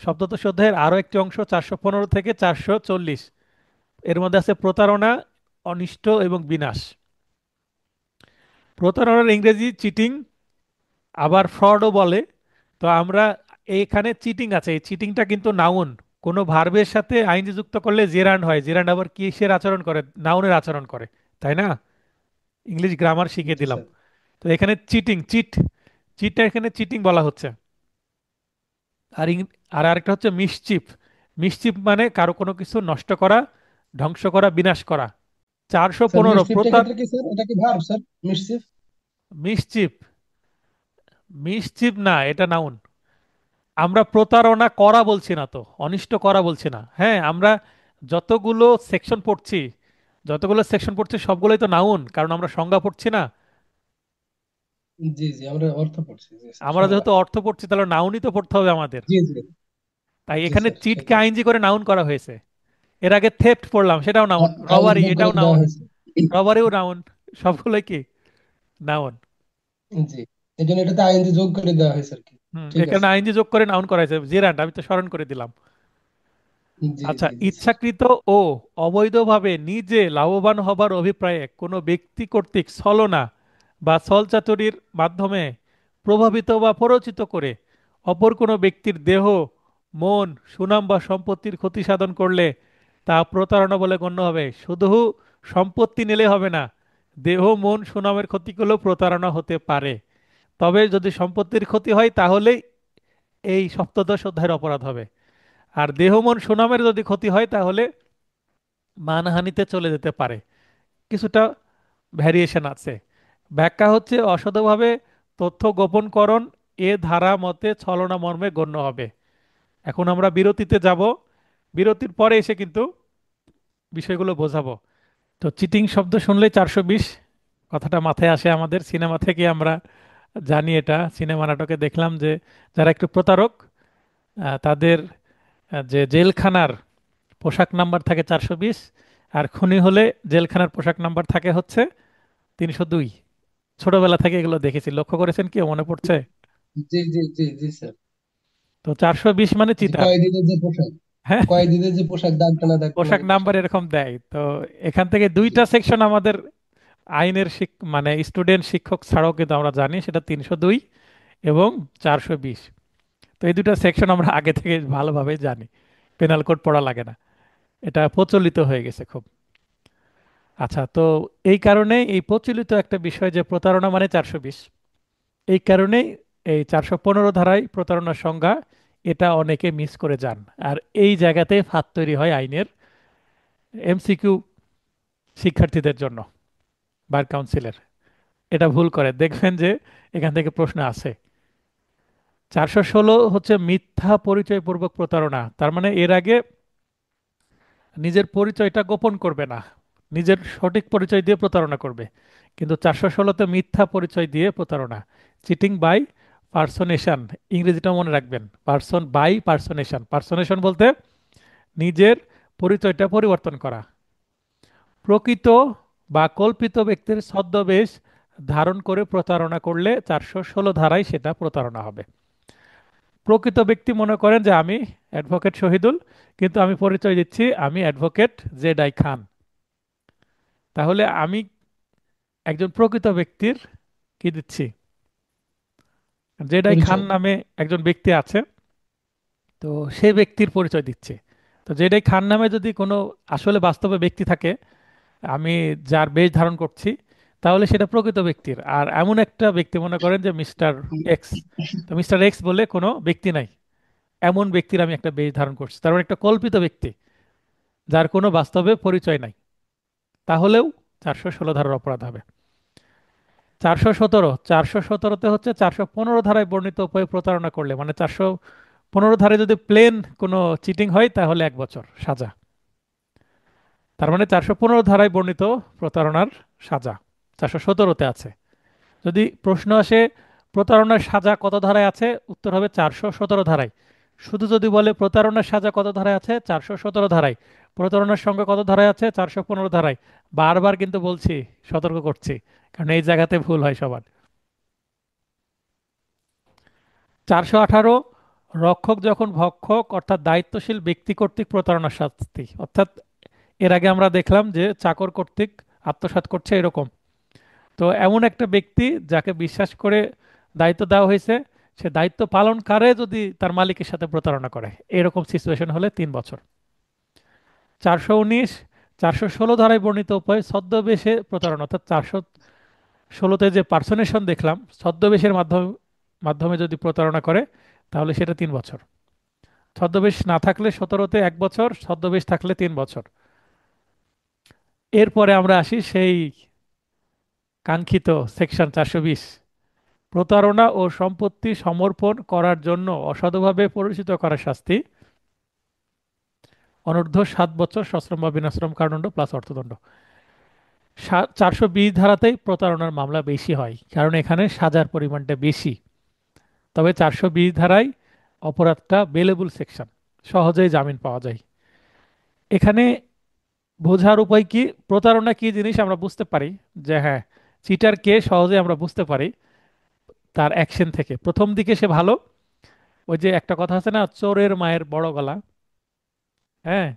সপ্তদশ অধ্যায়ের আরো একটি অংশ 415 থেকে 440, এর মধ্যে আছে প্রতারণা, অনিষ্ট এবং বিনাশ। প্রতারণার ইংরেজি চিটিং, আবার ফ্রডও বলে। তো আমরা এইখানে চিটিং আছে, এই চিটিংটা কিন্তু নাউন। কোনো ভার্বের সাথে আইনজি যুক্ত করলে জেরান্ড হয়, জেরান্ড আবার কিসের আচরণ করে? নাউনের আচরণ করে, তাই না? ইংলিশ গ্রামার শিখিয়ে জি দিলাম। স্যার। তো এখানে চিটিং, চিটটা এখানে চিটিং বলা হচ্ছে। আর আর আরেকটা হচ্ছে মিসচিফ। মিসচিফ মানে কারো কোনো কিছু নষ্ট করা, ধ্বংস করা, বিনাশ করা। চারশো স্যার পনেরো মিসচিফটা প্রতার ক্ষেত্রে কি স্যার, এটা কি verb sir? Mischief. Mischief, mischief না, এটা নাউন। আমরা প্রতারণা করা বলছি না, তো অনিষ্ট করা বলছি না। হ্যাঁ, আমরা যতগুলো সেকশন পড়ছি, সবগুলোই তো নাউন, কারণ আমরা সংজ্ঞা পড়ছি না। জি জি, আমরা অর্থ পড়ছি, জি স্যার, আমরা সংজ্ঞা। যেহেতু অর্থ পড়ছি, তাহলে নাউনই তো পড়তে হবে আমাদের। জি জি। তাই জি এখানে স্যার, চিটকে সেটাই। আইনজি করে নাউন করা হয়েছে। এর আগে থেফট পড়লাম, সেটাও নাউন। আইন রবারি, যোগ এটাও করে দেওয়া নাউন। হয়েছে। রবারিও নাউন। সবগুলোই কি? নাউন। জি, এই জন্য এটাতে আইএনজি যোগ করে দেওয়া হয়েছে আর কি। হুম, ঠিক এখানে আছে। আইনজি যোগ করে নাউন করা হয়েছে, জেরান্ড, আমি তো স্মরণ করে দিলাম। জি আচ্ছা, জি জি স্যার। ইচ্ছাকৃত ও অবৈধভাবে নিজে লাভবান হবার অভিপ্রায়ে কোনো ব্যক্তি কর্তৃক ছলনা বা ছলচাতুরির মাধ্যমে প্রভাবিত বা প্ররোচিত করে অপর কোনো ব্যক্তির দেহ, মন, সুনাম বা সম্পত্তির ক্ষতি সাধন করলে তা প্রতারণা বলে গণ্য হবে। শুধু সম্পত্তি নিলে হবে না, দেহ, মন, সুনামের ক্ষতি করলেও প্রতারণা হতে পারে। তবে যদি সম্পত্তির ক্ষতি হয় তাহলেই এই সপ্তদশ অধ্যায়ের অপরাধ হবে। আর দেহ, মন, সুনামের যদি ক্ষতি হয় তাহলে মানহানিতে চলে যেতে পারে। কিছুটা ভ্যারিয়েশন আছে। ব্যাখ্যা হচ্ছে অসাধুভাবে তথ্য গোপনকরণ এ ধারা মতে ছলনা মর্মে গণ্য হবে। এখন আমরা বিরতিতে যাব, বিরতির পরে এসে কিন্তু বিষয়গুলো বোঝাবো। তো চিটিং শব্দ শুনলেই 420 কথাটা মাথায় আসে আমাদের, সিনেমা থেকে আমরা জানি। এটা সিনেমা নাটকে দেখলাম যে যারা একটু প্রতারক, তাদের যে জেলখানার পোশাক নাম্বার থাকে 420, আর খুনি হলে জেলখানার পোশাক নাম্বার থাকে হচ্ছে 302। ছোটবেলা থেকে এগুলো দেখেছি, লক্ষ্য করেছেন কি, মনে পড়ছে? জি জি জি জি স্যার। তো 420 মানে এই যে চিটার। কয়েদিদের যে পোশাক, হ্যাঁ, কয়েদিদের যে পোশাক, দাগ টানা দাগ টানা পোশাক যে নাম্বার পোশাক। এরকম দেয় তো। এখান থেকে জি দুইটা সেকশন আমাদের আইনের মানে স্টুডেন্ট শিক্ষক ছাড়াও কিন্তু আমরা জানি, সেটা 302 এবং 420। তো এই দুটা সেকশন আমরা আগে থেকে ভালোভাবে জানি, পেনাল কোড পড়া লাগে না, এটা প্রচলিত হয়ে গেছে খুব। আচ্ছা, তো এই কারণে এই প্রচলিত একটা বিষয় যে প্রতারণা মানে 420, এই কারণেই এই 415 ধারায় প্রতারণার সংজ্ঞা, এটা অনেকে মিস করে যান। আর এই জায়গাতে ফাঁদ তৈরি হয় আইনের, এমসিকিউ শিক্ষার্থীদের জন্য, বার কাউন্সিলের। এটা ভুল করে দেখবেন যে এখান থেকে প্রশ্ন আছে। 416 হচ্ছে মিথ্যা পরিচয়পূর্বক প্রতারণা, তার মানে এর আগে নিজের পরিচয়টা গোপন করবে না, নিজের সঠিক পরিচয় দিয়ে প্রতারণা করবে। কিন্তু 416তে মিথ্যা পরিচয় দিয়ে প্রতারণা, চিটিং বাই পার্সোনেশন। ইংরেজিটা মনে রাখবেন, পার্সন বাই পার্সোনেশন। পার্সোনেশন বলতে নিজের পরিচয়টা পরিবর্তন করা। প্রকৃত বা কল্পিত ব্যক্তির ছদ্মবেশ ধারণ করে প্রতারণা করলে 416 ধারায় সেটা প্রতারণা হবে। প্রকৃত ব্যক্তি মনে করেন যে আমি অ্যাডভোকেট শহীদুল, কিন্তু আমি পরিচয় দিচ্ছি আমি অ্যাডভোকেট জেড আই খান। তাহলে আমি একজন প্রকৃত ব্যক্তির কি দিচ্ছি? জেডাই খান পরিচয়। নামে একজন ব্যক্তি আছে, তো সেই ব্যক্তির পরিচয় দিচ্ছে। তো জেডাই খান নামে যদি কোনো আসলে বাস্তবে ব্যক্তি থাকে, আমি যার বেশ ধারণ করছি, তাহলে সেটা প্রকৃত ব্যক্তির। আর এমন একটা ব্যক্তি মনে করেন যে মিস্টার এক্স, তো মিস্টার এক্স বলে কোনো ব্যক্তি নাই, এমন ব্যক্তির আমি একটা বেশ ধারণ করছি, তার মানে একটা কল্পিত ব্যক্তি যার কোনো বাস্তবে পরিচয় নাই, তাহলেও 416 ধারার অপরাধ হবে। 417তে হচ্ছে 415 ধারায় বর্ণিত উপায়ে প্রতারণা করলে, মানে 415 ধারায় যদি প্লেন কোনো চিটিং হয় তাহলে 1 বছর সাজা। তার মানে 415 ধারায় বর্ণিত প্রতারণার সাজা 417তে আছে। যদি প্রশ্ন আসে প্রতারণার সাজা কত ধারায় আছে, উত্তর হবে 417 ধারায়। শুধু যদি বলে প্রতারণার সাজা কত ধারায় আছে, 417 ধারায়। প্রতারণার সংখ্যা কত ধারায় আছে, 415 ধারায়। বারবার কিন্তু বলছি, সতর্ক করছি, কারণ এই জায়গাতে ভুল হয় সবার। 418 রক্ষক যখন ভক্ষক অর্থাৎ দায়িত্বশীল ব্যক্তি কর্তৃক প্রতারণার শাস্তি, অর্থাৎ এর আগে আমরা দেখলাম যে চাকর কর্তৃক আত্মসাৎ করছে এরকম। তো এমন একটা ব্যক্তি যাকে বিশ্বাস করে দায়িত্ব দেওয়া হয়েছে, সে দায়িত্ব পালনকারে যদি তার মালিকের সাথে প্রতারণা করে, এরকম সিচুয়েশন হলে 3 বছর। 419, 416 ধারায় বর্ণিত উপায় ছদ্মবেশে প্রতারণা, অর্থাৎ 416তে যে পার্সোনেশন দেখলাম, ছদ্মবেশের মাধ্যমে মাধ্যমে যদি প্রতারণা করে তাহলে সেটা 3 বছর। ছদ্মবেশ না থাকলে 17তে 1 বছর, ছদ্মবেশ থাকলে 3 বছর। এরপরে আমরা আসি সেই কাঙ্ক্ষিত সেকশন 420, প্রতারণা ও সম্পত্তি সমর্পণ করার জন্য অসাধুভাবে পরিচিত করার শাস্তি অনূর্ধ্ব 7 বছর সশ্রম বা বিনাশ্রম কারাদণ্ড প্লাস অর্থদণ্ড। 420 ধারাতেই প্রতারণার মামলা বেশি হয়, কারণ এখানে সাজার পরিমাণটা বেশি। তবে 420 ধারায় অপরাধটা বেলেবল সেকশন, সহজেই জামিন পাওয়া যায়। এখানে বোঝার উপায় কি, প্রতারণা কি জিনিস আমরা বুঝতে পারি যে হ্যাঁ, চিটার কে সহজে আমরা বুঝতে পারি তার অ্যাকশন থেকে। প্রথম দিকে সে ভালো, ওই যে একটা কথা আছে না, চোরের মায়ের বড় গলা। হ্যাঁ,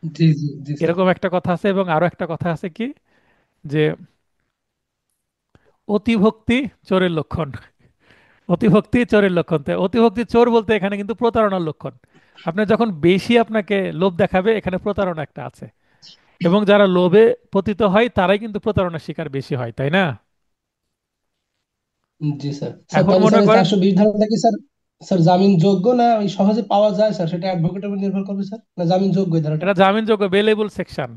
জি জি জি স্যার। এরকম একটা কথা আছে। এবং আরো একটা কথা আছে কি, যে অতিভক্তি চোরের লক্ষণ। অতিভক্তি চোরের লক্ষণ, তাই অতিভক্তি চোর বলতে এখানে কিন্তু প্রতারণার লক্ষণ। আপনি যখন বেশি আপনাকে লোভ দেখাবে, এখানে প্রতারণা একটা আছে। এবং যারা লোভে পতিত হয় তারাই কিন্তু প্রতারণার শিকার বেশি হয়, তাই না? জি স্যার। স্যার এখন তাহলে মনে স্যার এই করেন, 420 ধারাটা কি স্যার, স্যার জামিন যোগ্য না ওই সহজে পাওয়া যায় স্যার, সেটা অ্যাডভোকেটের উপর নির্ভর করবে স্যার, না জামিন যোগ্য এই ধারাটা? এটা জামিনযোগ্য বেলেবল সেকশন।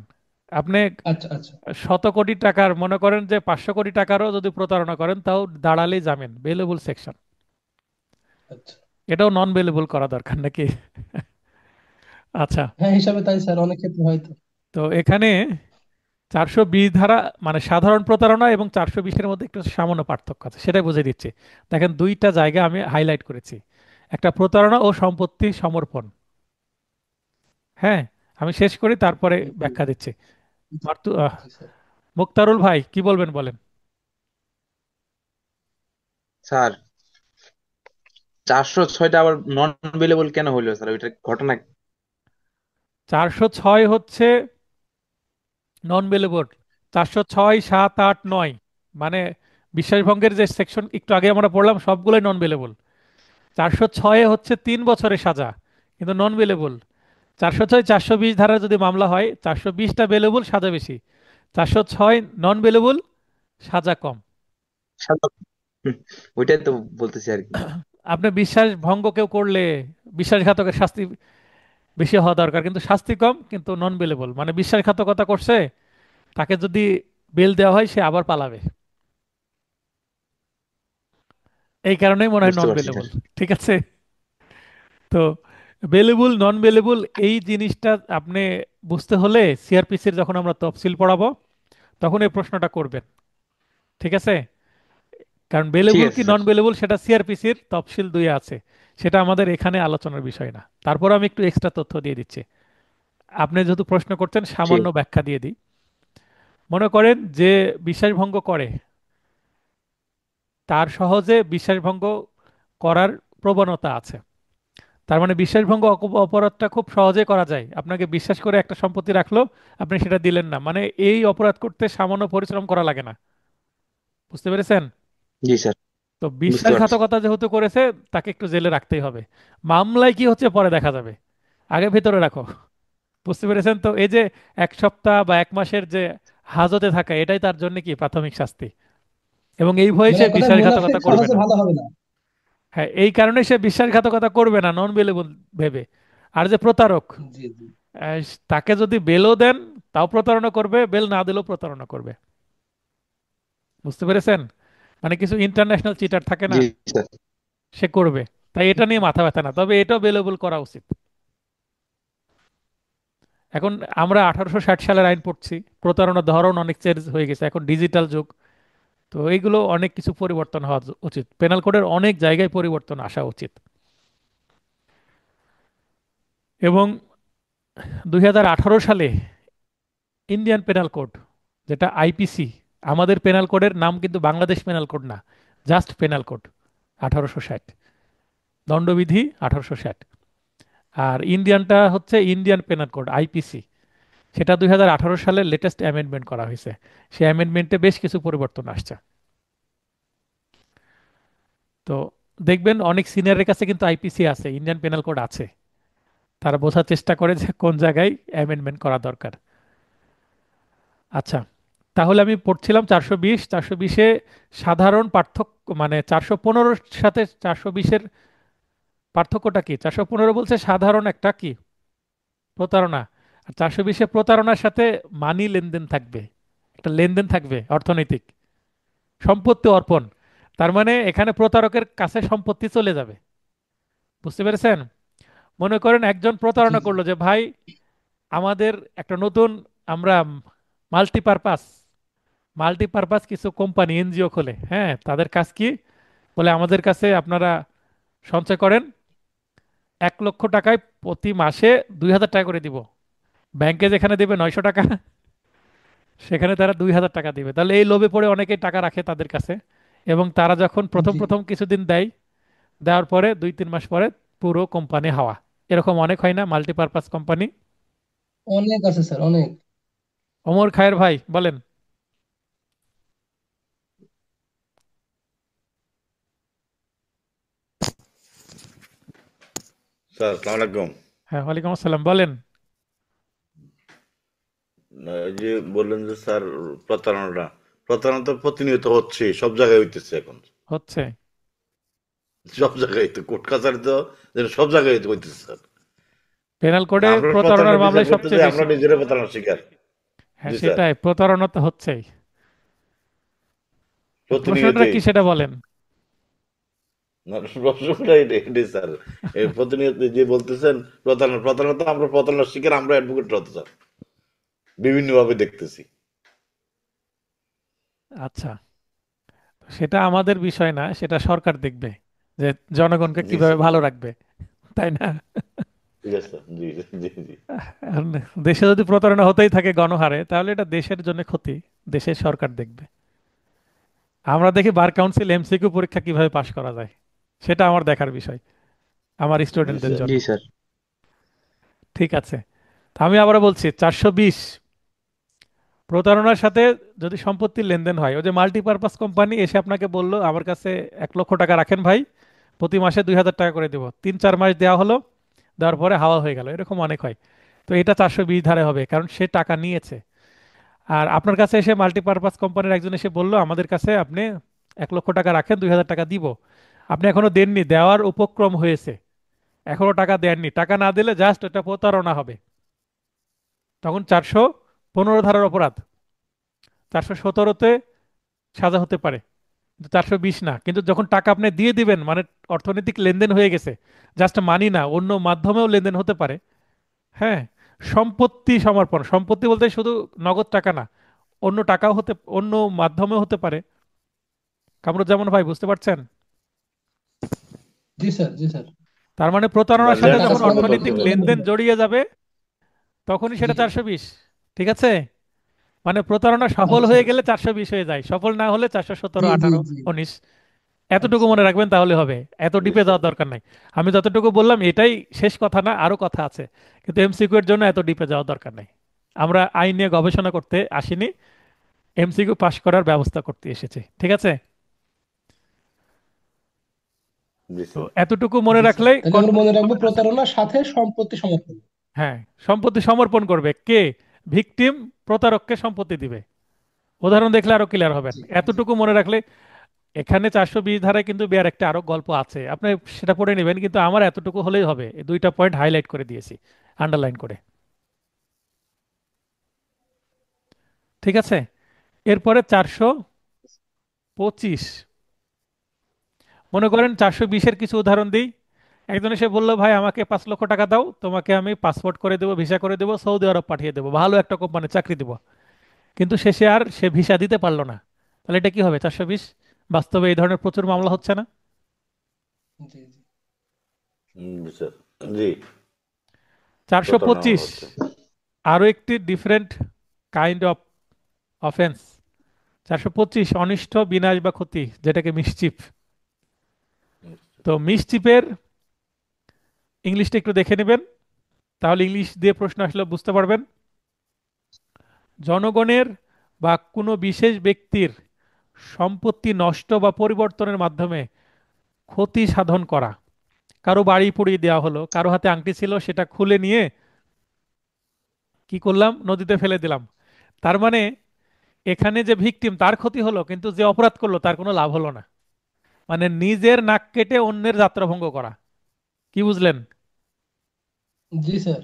আপনি আচ্ছা আচ্ছা। শত কোটি টাকার, মনে করেন যে 500 কোটি টাকারও যদি প্রতারণা করেন, তাও দাঁড়ালেই জামিন, বেলেবল সেকশন। আচ্ছা। এটাও নন বেলেবল করা দরকার নাকি? আচ্ছা। হ্যাঁ হিসাবে তাই স্যার, অনেক ক্ষেত্রে হয়তো। তো এখানে 420 ধারা মানে সাধারণ প্রতারণা এবং 420-এর মধ্যে একটু সামান্য পার্থক্য আছে, সেটাই বুঝিয়ে দিচ্ছি। দেখেন, দুইটা জায়গা আমি হাইলাইট করেছি, একটা প্রতারণা ও সম্পত্তি সমর্পণ। হ্যাঁ, আমি শেষ করি তারপরে জি ব্যাখ্যা দিচ্ছি। জি জি স্যার। মুক্তারুল ভাই কি বলবেন বলেন। স্যার 406টা আবার নন অ্যাভেলেবল কেন হইলো স্যার, ওইটার ঘটনা কি? 406 হচ্ছে নন বেলেবল। 406, 7, 8, 9 মানে বিশ্বাসভঙ্গের যে সেকশন একটু আগে আমরা পড়লাম, সবগুলোই নন বেলেবল। 406 হচ্ছে 3 বছরের সাজা, কিন্তু নন বেলেবল। 406, 420 ধারার যদি মামলা হয়, 420টা বেলেবল, সাজা বেশি। 406 নন বেলেবল, সাজা কম। সাদা- হুম, ওইটাই তো বলতেছি আর কি। আপনি বিশ্বাস ভঙ্গ কেউ করলে বিশ্বাসঘাতকের শাস্তি বেশি হওয়া দরকার, কিন্তু শাস্তি কম, কিন্তু নন বেলেবল। মানে বিশ্বাসঘাতকতা করছে, তাকে যদি বেল দেওয়া হয় সে আবার পালাবে। এই কারণেই মনে হয় বুঝতে নন পারছি বেলেবল। স্যার। ঠিক আছে। তো বেলেবল নন বেলেবল এই জিনিসটা আপনি বুঝতে হলে সিআরপিসির যখন আমরা তফসিল পড়াবো, তখন এই প্রশ্নটা করবেন। ঠিক আছে। কারণ ঠিক বেলেবল আছে কি স্যার। নন বেলেবল সেটা সিআরপিসির তফসিল 2 আছে, সেটা আমাদের এখানে আলোচনার বিষয় না। তারপর আমি একটু এক্সট্রা তথ্য দিয়ে দিচ্ছি। আপনি যেহেতু প্রশ্ন করছেন, ঠিক। সামান্য ব্যাখ্যা দিয়ে দিই। মনে করেন যে বিশ্বাসভঙ্গ করে, তার সহজে বিশ্বাসভঙ্গ করার প্রবণতা আছে। তার মানে বিশ্বাসভঙ্গ অপরাধটা খুব সহজে করা যায়। আপনাকে বিশ্বাস করে একটা সম্পত্তি রাখলো, আপনি সেটা দিলেন না, মানে এই অপরাধ করতে সামান্য পরিশ্রম করা লাগে না। বুঝতে পেরেছেন? জি স্যার। তো বুঝতে পারছি। বিশ্বাসঘাতকতা যেহেতু করেছে, তাকে একটু জেলে রাখতেই হবে। মামলায় কি হচ্ছে পরে দেখা যাবে, আগে ভেতরে রাখো। বুঝতে পেরেছেন? তো এই যে 1 সপ্তাহ বা 1 মাসের যে হাজতে থাকা, এটাই তার জন্য কি প্রাথমিক শাস্তি। এবং এই ভয়ে মানে সে এক কথায় মুনাফেক বিশ্বাসঘাতকতা করবে সহজে না। ভালো হবে না। হ্যাঁ, এই কারণে সে বিশ্বাসঘাতকতা করবে না নন বেলেবল ভেবে। আর যে প্রতারক, জি জি। আহ, তাকে যদি বেলও দেন তাও প্রতারণা করবে, বেল না দিলেও প্রতারণা করবে। বুঝতে পেরেছেন? মানে কিছু ইন্টারন্যাশনাল চিটার থাকে না, জি স্যার। সে করবে। তাই এটা নিয়ে মাথা ব্যথা না, তবে এটাও বেলেবল করা উচিত। এখন আমরা 1860 সালের আইন পড়ছি, প্রতারণার ধরন অনেক চেঞ্জ হয়ে গেছে, এখন ডিজিটাল যুগ। তো এইগুলো অনেক কিছু পরিবর্তন হওয়া উচিত, পেনাল কোডের অনেক জায়গায় পরিবর্তন আসা উচিত। এবং 2018 সালে ইন্ডিয়ান পেনাল কোড, যেটা আইপিসি, আমাদের পেনাল কোডের নাম কিন্তু বাংলাদেশ পেনাল কোড না, জাস্ট পেনাল কোড 1860। দণ্ডবিধি 1860। আর ইন্ডিয়ানটা হচ্ছে ইন্ডিয়ান পেনাল কোড, আইপিসি। সেটা 2018 সালে লেটেস্ট অ্যামেন্ডমেন্ট করা হয়েছে। সেই অ্যামেন্ডমেন্টে বেশ কিছু পরিবর্তন আসছে। তো দেখবেন অনেক সিনিয়রের কাছে কিন্তু আইপিসি আছে, ইন্ডিয়ান পেনাল কোড আছে। তারা বোঝার চেষ্টা করে যে কোন জায়গায় অ্যামেন্ডমেন্ট করা দরকার। আচ্ছা, তাহলে আমি পড়ছিলাম 420, 420-এ সাধারণ পার্থক্য, মানে 415-র সাথে 420-এর পার্থক্যটা কি? 415 বলছে সাধারণ একটা কি প্রতারণা, আর 420-এ প্রতারণার সাথে মানি লেনদেন থাকবে, একটা লেনদেন থাকবে অর্থনৈতিক, সম্পত্তি অর্পণ। তার মানে এখানে প্রতারকের কাছে সম্পত্তি চলে যাবে। বুঝতে পেরেছেন? মনে করেন একজন জি প্রতারণা জি করলো যে ভাই আমাদের একটা নতুন, আমরা মাল্টিপারপাস মাল্টিপারপাস কিছু কোম্পানি এনজিও খোলে, হ্যাঁ, তাদের কাজ কি? বলে আমাদের কাছে আপনারা সঞ্চয় করেন, 1 লক্ষ টাকায় প্রতি মাসে 2,000 টাকা করে দিব। ব্যাংকে যেখানে দেবে 900 টাকা, সেখানে তারা 2,000 টাকা দিবে। তাহলে এই লোভে পড়ে অনেকেই টাকা রাখে তাদের কাছে, এবং তারা যখন প্রথম জি প্রথম কিছুদিন দেয়, দেওয়ার পরে 2-3 মাস পরে পুরো কোম্পানি হাওয়া। এরকম অনেক হয় না মাল্টিপারপাস কোম্পানি? অনেক আছে স্যার, অনেক। ওমর খায়ের ভাই বলেন। স্যার আসসালামু আলাইকুম। হ্যাঁ, ওয়ালাইকুম আসসালাম, বলেন। এই যে বললেন যে স্যার প্রতারণাটা প্রতারণা তো প্রতিনিয়ত হচ্ছে, সব জায়গায় হইতেছে এখন। হচ্ছে। সব জায়গায় তো কোর্ট কাছারি তো যেন সব জায়গায় হইতেছে স্যার। পেনাল কোডে আমরা প্রতারণার প্রতারণার বিচার মামলায় করতে সবচেয়ে যাই, আমরা বেশি। নিজেরা প্রতারণার শিকার। হ্যাঁ জি স্যার, সেটাই, প্রতারণা তো হচ্ছেই। তো প্রশ্নটা প্রতিনিয়তই। কি সেটা বলেন। না, প্রশ্নটা এটাই স্যার। এই প্রতিনিয়ত যে বলতেছেন প্রতারণা প্রতারণা তো আমরা প্রতারণার শিকার, আমরা অ্যাডভোকেট হতে স্যার বিভিন্ন ভাবে দেখতেছি। আচ্ছা, সেটা আমাদের বিষয় না, সেটা সরকার দেখবে যে জনগণকে জি কিভাবে স্যার, ভালো রাখবে, তাই না? ঠিক আছে স্যার, জি জি জি। এখন দেশে যদি প্রতারণা হতেই থাকে গণহারে, তাহলে এটা দেশের জন্য ক্ষতি, দেশের সরকার দেখবে। আমরা দেখি বার কাউন্সিল এমসিকিউ পরীক্ষা কিভাবে পাশ করা যায়, সেটা আমার দেখার বিষয়, আমার জি স্টুডেন্টদের স্যার, জন্য। জি স্যার। ঠিক আছে, তো আমি আবার বলছি 420, প্রতারণার সাথে যদি সম্পত্তির লেনদেন হয়, ওই যে মাল্টিপারপাস কোম্পানি এসে আপনাকে বললো আমার কাছে 1 লক্ষ টাকা রাখেন ভাই, প্রতি মাসে 2,000 টাকা করে দেবো, 3-4 মাস দেওয়া হলো, দেওয়ার পরে হাওয়া হয়ে গেল, এরকম অনেক হয়। তো এটা 420 ধারে হবে, কারণ সে টাকা নিয়েছে। আর আপনার কাছে এসে মাল্টিপারপাস কোম্পানির একজন এসে বললো আমাদের কাছে আপনি 1 লক্ষ টাকা রাখেন, 2,000 টাকা দিব। আপনি এখনো দেননি, দেওয়ার উপক্রম হয়েছে, এখনো টাকা দেননি, টাকা না দিলে জাস্ট এটা প্রতারণা হবে। তখন 415 ধারার অপরাধ, 417-তে সাজা হতে পারে, কিন্তু 420 না। কিন্তু যখন টাকা আপনি দিয়ে দিবেন, মানে অর্থনৈতিক লেনদেন হয়ে গেছে, জাস্ট মানি না, অন্য মাধ্যমেও লেনদেন হতে পারে। হ্যাঁ, সম্পত্তি সমর্পণ, সম্পত্তি বলতে শুধু নগদ টাকা না, অন্য টাকাও হতে, অন্য মাধ্যমেও হতে পারে। কামরুজ্জামান ভাই বুঝতে পারছেন? জি স্যার, জি স্যার। তার মানে বা প্রতারণার সাথে ল্যান্ড টাকা যখন ছাড়া সাবমিট করতে করতে অর্থনৈতিক পারে। পারবেন লেনদেন না। জড়িয়ে যাবে, তখনই জি সেটা 420। ঠিক আছে, মানে প্রতারণা সফল আচ্ছা হয়ে গেলে আচ্ছা। 420 হয়ে যায়, সফল না হলে 417, জি জি 18, জি। 19। এতটুকু আচ্ছা। মনে রাখবেন তাহলে হবে, এত জি ডিপে স্যার। যাওয়ার দরকার নাই। আমি যতটুকু বললাম এটাই শেষ কথা না, আরো কথা আছে, কিন্তু এমসিকিউ এর জন্য এত ডিপে যাওয়ার দরকার নাই। আমরা আইন নিয়ে গবেষণা করতে আসিনি, এমসিকিউ পাশ করার ব্যবস্থা করতে এসেছি। ঠিক আছে, জি তো স্যার। এতটুকু মনে জি স্যার, রাখলেই তাহলে আমরা মনে কনক্লুশন রাখবো করবেন আশা করি। প্রতারণার সাথে সম্পত্তি সমর্পণ। হ্যাঁ, সম্পত্তি সমর্পণ করবে কে? ভিকটিম প্রতারককে সম্পত্তি দিবে। উদাহরণ দেখলে আরো ক্লিয়ার হবেন, জি জি। এতটুকু মনে রাখলে। এখানে 420 ধারায় কিন্তু বিয়ার একটা আরো গল্প আছে, আপনি সেটা পড়ে নেবেন, কিন্তু আমার এতটুকু হলেই হবে, এই দুইটা পয়েন্ট হাইলাইট করে দিয়েছি, আন্ডারলাইন করে। ঠিক আছে, এরপরে 425, মনে করেন 420-এর কিছু উদাহরণ দিই। একজন এসে বললো ভাই আমাকে 5 লক্ষ টাকা দাও, তোমাকে আমি পাসপোর্ট করে দেবো, ভিসা করে দেবো, সৌদি আরব পাঠিয়ে দেবো, ভালো একটা কোম্পানি চাকরি দেবো। কিন্তু শেষে আর সে ভিসা দিতে পারলো না। তাহলে এটা কি হবে? 420। বাস্তবে এই ধরনের প্রচুর মামলা হচ্ছে না? জি জি। জি স্যার, জি। চারশো প্রতারণা আমার পঁচিশ হচ্ছে। আরো একটি ডিফারেন্ট কাইন্ড অফ অফেন্স। 425 অনিষ্ট বিনাশ বা ক্ষতি, যেটাকে মিসচিফ। তো মিসচিফের ইংলিশটা একটু দেখে নেবেন, তাহলে ইংলিশ দিয়ে প্রশ্ন আসলে বুঝতে পারবেন। জনগণের বা কোনো বিশেষ ব্যক্তির সম্পত্তি নষ্ট বা পরিবর্তনের মাধ্যমে ক্ষতি সাধন করা। কারো বাড়ি পুড়িয়ে দেওয়া হলো, কারো হাতে আংটি ছিল সেটা খুলে নিয়ে কি করলাম, নদীতে ফেলে দিলাম। তার মানে এখানে যে ভিকটিম তার ক্ষতি হলো, কিন্তু যে অপরাধ করলো তার কোনো লাভ হলো না। মানে নিজের নাক কেটে অন্যের যাত্রা ভঙ্গ করা। কি বুঝলেন? জি স্যার।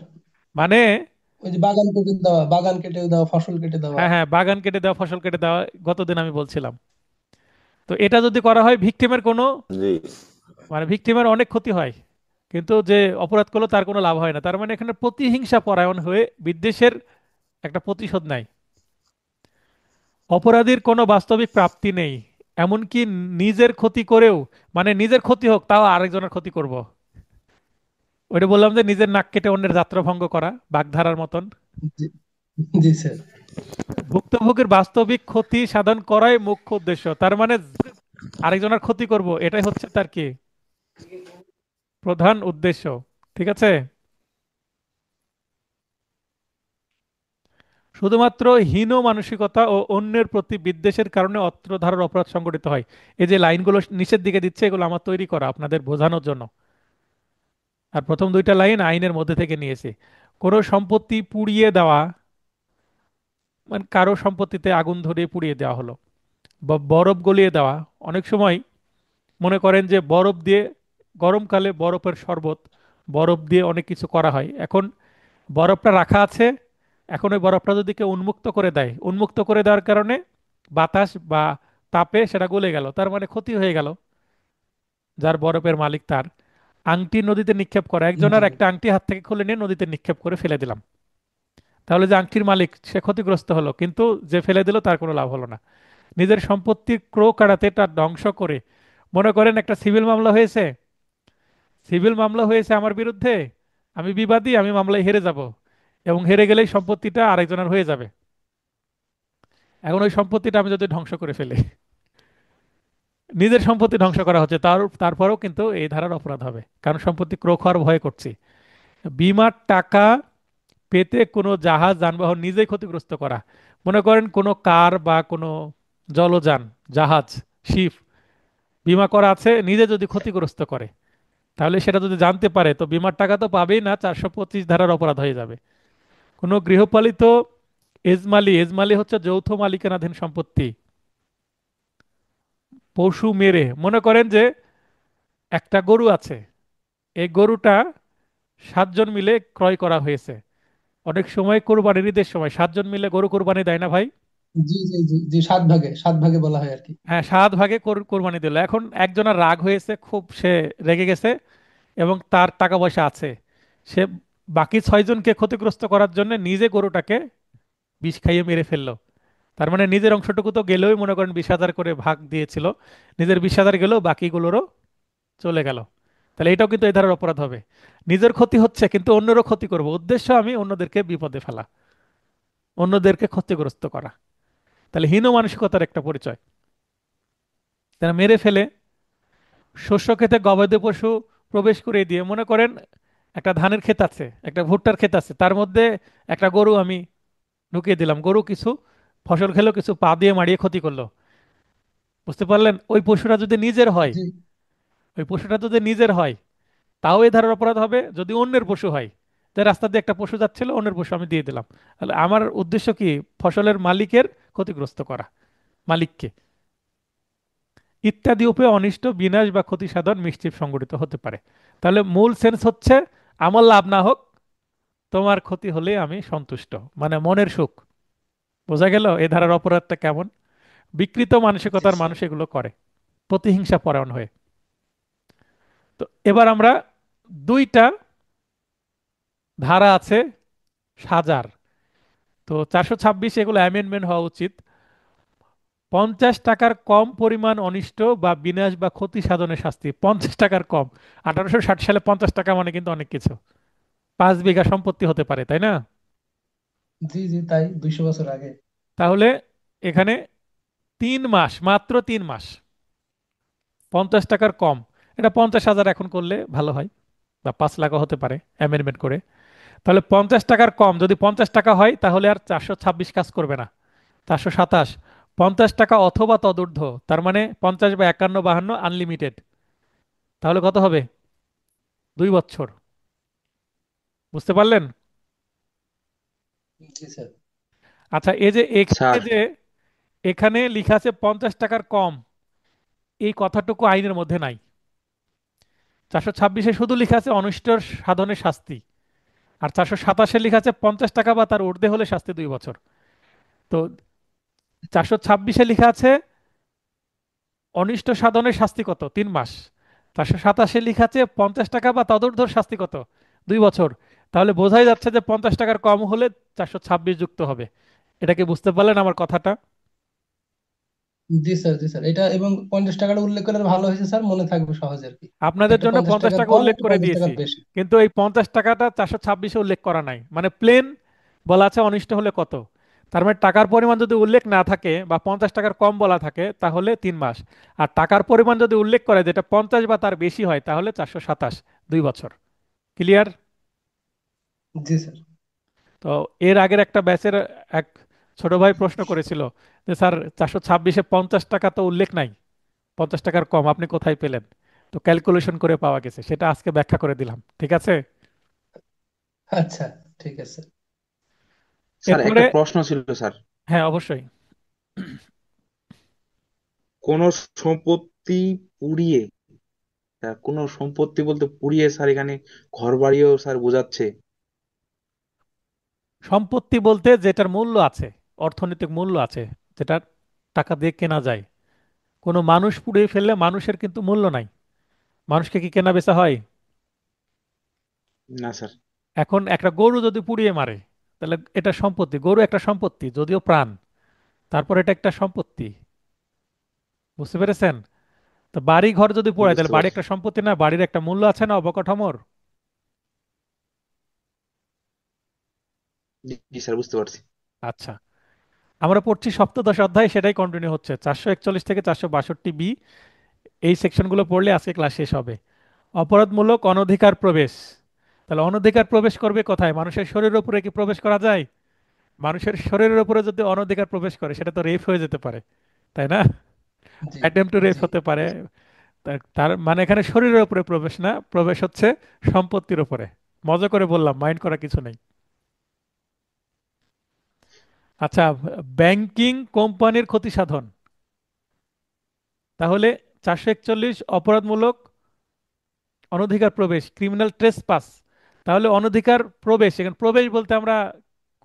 মানে ওই যে বাগান কেটে দেওয়া, বাগান কেটে দেওয়া, ফসল কেটে দেওয়া। হ্যাঁ হ্যাঁ, বাগান কেটে দেওয়া, ফসল কেটে দেওয়া, গতদিন আমি বলছিলাম। তো এটা যদি করা হয়, ভিকটিমের কোনো, জি মানে ভিকটিমের অনেক ক্ষতি হয়, কিন্তু যে অপরাধ করলো তার কোনো লাভ হয় না। তার মানে এখানে প্রতিহিংসা পরায়ণ হয়ে বিদ্বেষের একটা প্রতিশোধ নাই। অপরাধীর কোনো বাস্তবিক প্রাপ্তি নেই, এমনকি নিজের ক্ষতি করেও, মানে নিজের ক্ষতি হোক তাও আরেকজনের ক্ষতি করব। ওইটা বললাম যে নিজের নাক কেটে অন্যের যাত্রা ভঙ্গ করা, বাগধারার মতন। জি জি স্যার। ভুক্তভোগীর বাস্তবিক ক্ষতি সাধন করাই মুখ্য উদ্দেশ্য। তার মানে আরেকজনের ক্ষতি করব, এটাই হচ্ছে তার কি প্রধান উদ্দেশ্য। ঠিক আছে? শুধুমাত্র হীন মানসিকতা ও অন্যের প্রতি বিদ্বেষের কারণে অত্র ধারার অপরাধ সংঘটিত হয়। এই যে লাইনগুলো নিচের দিকে দিচ্ছে, এগুলো আমার তৈরি করা আপনাদের বোঝানোর জন্য। আর প্রথম দুইটা লাইন আইনের মধ্যে থেকে নিয়েছি। কোনো সম্পত্তি পুড়িয়ে দেওয়া, মানে কারো সম্পত্তিতে আগুন ধরিয়ে পুড়িয়ে দেওয়া হলো, বা বরফ গলিয়ে দেওয়া। অনেক সময় মনে করেন যে বরফ দিয়ে, গরমকালে বরফের শরবত, বরফ দিয়ে অনেক কিছু করা হয়। এখন বরফটা রাখা আছে, এখন ওই বরফটা যদি কেউ উন্মুক্ত করে দেয়, উন্মুক্ত করে দেওয়ার কারণে বাতাস বা তাপে সেটা গলে গেল, তার মানে ক্ষতি হয়ে গেল যার বরফের মালিক তার। আংটি নদীতে নিক্ষেপ করা, জি একজনের একটা আংটি হাত থেকে খুলে নিয়ে নদীতে নিক্ষেপ করে ফেলে দিলাম, তাহলে যে আংটির মালিক সে ক্ষতিগ্রস্ত হলো, কিন্তু যে ফেলে দিল তার কোনো লাভ হলো না। নিজের সম্পত্তির ক্রো কাড়াতে তার ধ্বংস করে, মনে করেন একটা সিভিল মামলা হয়েছে, সিভিল মামলা হয়েছে আমার বিরুদ্ধে, আমি বিবাদী, আমি মামলায় হেরে যাব, এবং হেরে গেলেই সম্পত্তিটা আরেকজনের হয়ে যাবে। এখন ওই সম্পত্তিটা আমি যদি ধ্বংস করে ফেলি, নিজের সম্পত্তি ধ্বংস করা হচ্ছে, তারপরেও কিন্তু এই ধারার অপরাধ হবে, কারণ সম্পত্তি ক্রো খাওয়ার ভয় করছি। বিমার টাকা পেতে কোনো জাহাজ যানবাহন নিজেই ক্ষতিগ্রস্ত করা। মনে করেন কোনো কার বা কোনো জলযান, জাহাজ, শিপ বিমা করা আছে, নিজে যদি ক্ষতিগ্রস্ত করে, তাহলে সেটা যদি জানতে পারে তো বিমার টাকা তো পাবেই না, 425 ধারার অপরাধ হয়ে যাবে। কোনো গৃহপালিত এজমালি, এজমালি হচ্ছে যৌথ মালিকানাধীন সম্পত্তি, পশু মেরে, মনে করেন যে একটা গরু আছে, এই গরুটা 7 জন মিলে ক্রয় করা হয়েছে। অনেক সময় কোরবানির ঈদের সময় 7 জন মিলে গরু কোরবানি দেয় না ভাই? জি জি জি জি, সাত ভাগে, সাত ভাগে বলা হয় আর কি। হ্যাঁ, 7 ভাগে কোরবানি দিল। এখন একজনের রাগ হয়েছে খুব, সে রেগে গেছে এবং তার টাকা পয়সা আছে, সে বাকি 6 জনকে ক্ষতিগ্রস্ত করার জন্য নিজে গরুটাকে বিষ খাইয়ে মেরে ফেললো। তার মানে নিজের অংশটুকু তো গেলেই, মনে করেন 20,000 করে ভাগ দিয়েছিল, নিজের 20,000 গেল, বাকিগুলোরও চলে গেল। তাহলে এটাও কিন্তু এই ধারার অপরাধ হবে। নিজের ক্ষতি হচ্ছে কিন্তু অন্যেরও ক্ষতি করব, উদ্দেশ্য আমি অন্যদেরকে বিপদে ফেলা, অন্যদেরকে ক্ষতিগ্রস্ত করা। তাহলে হীন মানসিকতার একটা পরিচয়। তারা মেরে ফেলে। শস্য ক্ষেতে গবাদি পশু প্রবেশ করে দিয়ে, মনে করেন একটা ধানের ক্ষেত আছে, একটা ভুট্টার ক্ষেত আছে, তার মধ্যে একটা গরু আমি ঢুকিয়ে দিলাম, গরু কিছু ফসল খেলো, কিছু পা দিয়ে মারিয়ে ক্ষতি করলো। বুঝতে পারলেন? ওই পশুটা যদি নিজের হয়, জি ওই পশুটা যদি নিজের হয় তাও এই ধারার অপরাধ হবে। যদি অন্যের পশু হয়, যে রাস্তা দিয়ে একটা পশু যাচ্ছিল, অন্যের পশু আমি দিয়ে দিলাম, তাহলে আমার উদ্দেশ্য কি, ফসলের মালিকের ক্ষতিগ্রস্ত করা, মালিককে। ইত্যাদি উপায়ে অনিষ্ট, বিনাশ বা ক্ষতি সাধন, মিসচিফ সংঘটিত হতে পারে। তাহলে মূল সেন্স হচ্ছে, আমার লাভ না হোক, তোমার ক্ষতি হলে আমি সন্তুষ্ট, মানে মনের সুখ। বোঝা গেল এ ধারার অপরাধটা কেমন? বিকৃত জি মানসিকতার স্যার। মানুষ এগুলো করে, প্রতিহিংসা পরায়ণ হয়ে। তো এবার আমরা দুইটা ধারা আছে সাজার, তো 426 এগুলো অ্যামেন্ডমেন্ট হওয়া উচিত। 50 টাকার কম পরিমাণ অনিষ্ট বা বিনাশ বা ক্ষতি সাধনের শাস্তি, 50 টাকার কম। 1860 সালে 50 টাকা মানে কিন্তু অনেক কিছু, 5 বিঘা সম্পত্তি হতে পারে, তাই না? জি জি, তাই 200 বছর আগে। তাহলে এখানে 3 মাস, মাত্র 3 মাস, 50 টাকার কম, এটা 50,000 এখন করলে ভালো হয়। বা 5 লাখও হতে পারে অ্যামেন্ডমেন্ট করে। তাহলে 50 টাকার কম যদি 50 টাকা হয় তাহলে আর 426 কাজ করবে না, 427। 50 টাকা অথবা তদূর্ধ্ব, তার মানে 50 বা 51 52 আনলিমিটেড, তাহলে কত হবে? 2 বছর। বুঝতে পারলেন? জি স্যার। আচ্ছা, এই যে এখানে স্যার, যে এখানে লেখা আছে 50 টাকার কম, এই কথাটুকু আইনের মধ্যে নাই। 426-এ শুধু লেখা আছে অনিষ্ট সাধনের শাস্তি, আর 427-এ লেখা আছে 50 টাকা বা তার ঊর্ধ্বে হলে শাস্তি 2 বছর। তো 426-এ লেখা আছে অনিষ্ট সাধনের শাস্তি কত, 3 মাস। 427-এ লেখা আছে 50 টাকা বা তদূর্ধ্ব শাস্তি কত, 2 বছর। তাহলে বোঝাই যাচ্ছে যে 50 টাকার কম হলে 426 যুক্ত হবে। এটা কি বুঝতে পারলেন আমার কথাটা? জি স্যার, জি স্যার, এটা এবং 50 টাকাটা উল্লেখ করলে ভালো হয়েছে স্যার, মনে থাকবে সহজে আর কি। আপনাদের একটা জন্য পঞ্চাশ পঞ্চাশ টাকার টাকা কম, উল্লেখ একটা করে 50 টাকার দিয়েছি, বেশি। কিন্তু এই 50 টাকাটা 426-এ উল্লেখ করা নাই, মানে প্লেন বলা আছে অনিষ্ট হলে কত। তার মানে টাকার পরিমাণ যদি উল্লেখ না থাকে বা 50 টাকার কম বলা থাকে তাহলে 3 মাস, আর টাকার পরিমাণ যদি উল্লেখ করে যেটা 50 বা তার বেশি হয় তাহলে 427, 2 বছর। ক্লিয়ার? জি স্যার। তো এর আগের একটা ব্যাচের এক ছোট ভাই প্রশ্ন করেছিল যে স্যার 426-এ 50 টাকা তো উল্লেখ নাই, 50 টাকার কম আপনি কোথায় পেলেন? তো ক্যালকুলেশন করে পাওয়া গেছে, সেটা আজকে ব্যাখ্যা করে দিলাম, ঠিক আছে? আচ্ছা, ঠিক আছে। স্যার এরপরে, একটা প্রশ্ন ছিল স্যার। হ্যাঁ অবশ্যই। কোন সম্পত্তি পুড়িয়ে, কোন সম্পত্তি বলতে পুড়িয়ে স্যার এখানে ঘর বাড়িও স্যার বোঝাচ্ছে। সম্পত্তি বলতে যেটার মূল্য আছে, অর্থনৈতিক মূল্য আছে, যেটা টাকা দিয়ে কেনা যায়। কোনো মানুষ পুড়িয়ে ফেললে মানুষের কিন্তু মূল্য নাই, মানুষকে কি কেনা বেচা হয়? না স্যার। এখন একটা গরু যদি পুড়িয়ে মারে তাহলে এটা সম্পত্তি, গরু একটা সম্পত্তি যদিও প্রাণ, তারপর এটা একটা সম্পত্তি। বুঝতে পেরেছেন? তো বাড়ি ঘর যদি পোড়ায় বুঝতে তাহলে বাড়ি পারছি। একটা সম্পত্তি না, বাড়ির একটা মূল্য আছে না অবকাঠামোর? জি জি স্যার, বুঝতে পারছি। আচ্ছা, আমরা পড়ছি সপ্তদশ অধ্যায়, সেটাই কন্টিনিউ হচ্ছে 441 থেকে 462 বি। এই সেকশনগুলো পড়লে আজকে ক্লাস শেষ হবে। অপরাধমূলক অনধিকার প্রবেশ। তাহলে অনধিকার প্রবেশ করবে কোথায়? মানুষের শরীরের উপরে কি প্রবেশ করা যায়? মানুষের শরীরের উপরে যদি অনধিকার প্রবেশ করে সেটা তো রেপ হয়ে যেতে পারে, তাই না? জি, অ্যাটেম্প টু রেপ জি, হতে পারে। তার মানে এখানে শরীরের উপরে প্রবেশ না, প্রবেশ হচ্ছে সম্পত্তির উপরে। মজা করে বললাম, মাইন্ড করা কিছু নেই। আচ্ছা, ব্যাংকিং কোম্পানির ক্ষতি সাধন। তাহলে 441 অপরাধমূলক অনধিকার প্রবেশ, ক্রিমিনাল ট্রেসপাস। তাহলে অনধিকার প্রবেশ, এখানে প্রবেশ বলতে আমরা